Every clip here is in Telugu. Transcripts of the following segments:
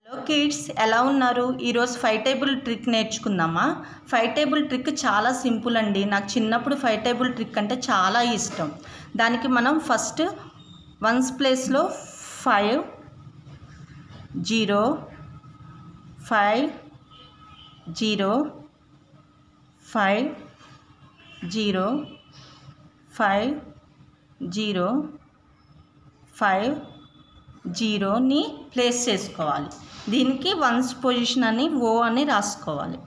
హలో కిడ్స్, ఎలా ఉన్నారు? ఈరోజు 5 టేబుల్ ట్రిక్ నేర్చుకుందామా? 5 టేబుల్ ట్రిక్ చాలా సింపుల్ అండి. నాకు చిన్నప్పుడు 5 టేబుల్ ట్రిక్ అంటే చాలా ఇష్టం. దానికి మనం ఫస్ట్ వన్స్ ప్లేస్లో 5 0 5 0 5 0 5 0 5 0ని ప్లేస్ చేసుకోవాలి. దీనికి వన్స్ పొజిషన్ అని ఓ అని రాసుకోవాలి.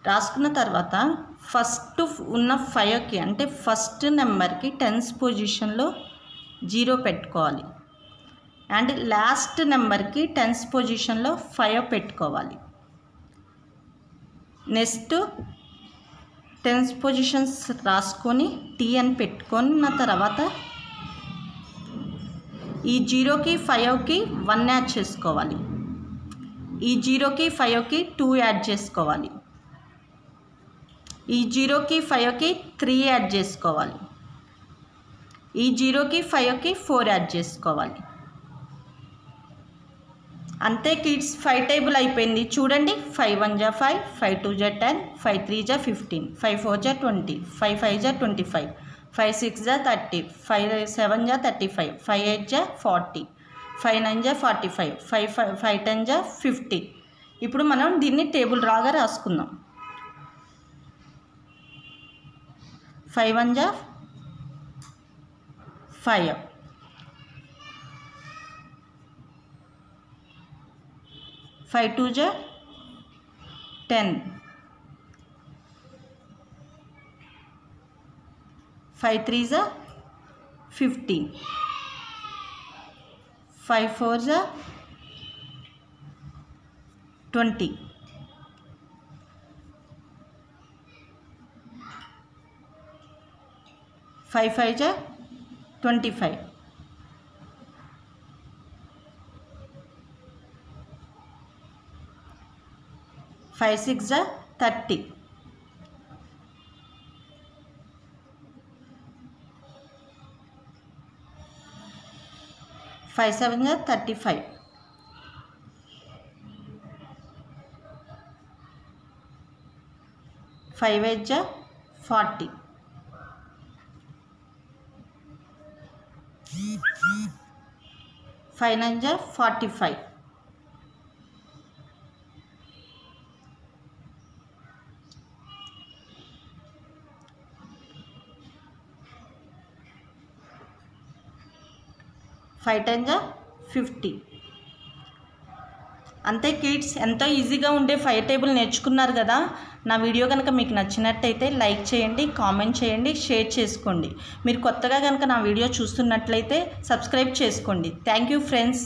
రాసుకున్న తర్వాత ఫస్ట్ ఉన్న 5కి అంటే ఫస్ట్ నెంబర్కి టెన్స్ పొజిషన్లో 0 పెట్టుకోవాలి. అండ్ లాస్ట్ నెంబర్కి టెన్స్ పొజిషన్లో 5 పెట్టుకోవాలి. నెక్స్ట్ టెన్స్ పొజిషన్స్ రాసుకొని టీ అని పెట్టుకున్న తర్వాత ఈ 0కి 5కి 1 యాడ్ చేసుకోవాలి. ఈ 0కి 5కి 2 యాడ్ చేసుకోవాలి. ఈ 0కి 5కి 3 యాడ్ చేసుకోవాలి. ఈ 0కి 5కి 4 యాడ్ చేసుకోవాలి. అంతే కిడ్స్, 5 టేబుల్ అయిపోయింది. చూడండి, 5 1 జా 5, 5 2 జా 10, 5 3 జా 15, 5 4 జా 20, 5 5 జా 25, 5 6 జా 30, 5 7 జా 35, 5 8 జా 40, 5 9 జా 45, 5 10 జా 50. ఇప్పుడు మనం దీన్ని టేబుల్ రాగా రాసుకుందాం. 5 1 జా 5, 5 2 జా 10, 5 3 జా 15, 5 4 జా 20, 5 5 జా 25, 5 6 జా 30, 5 7 జా 35, 5 8 జా 40, 5 9 జా 45, 5 10 జా 50. అంతే కిడ్స్, ఎంతో ఈజీగా ఉండే 5 టేబుల్ నేర్చుకున్నారు కదా. నా వీడియో కనుక మీకు నచ్చినట్టయితే లైక్ చేయండి, కామెంట్ చేయండి, షేర్ చేసుకోండి. మీరు కొత్తగా కనుక నా వీడియో చూస్తున్నట్లయితే సబ్స్క్రైబ్ చేసుకోండి. Thank you friends.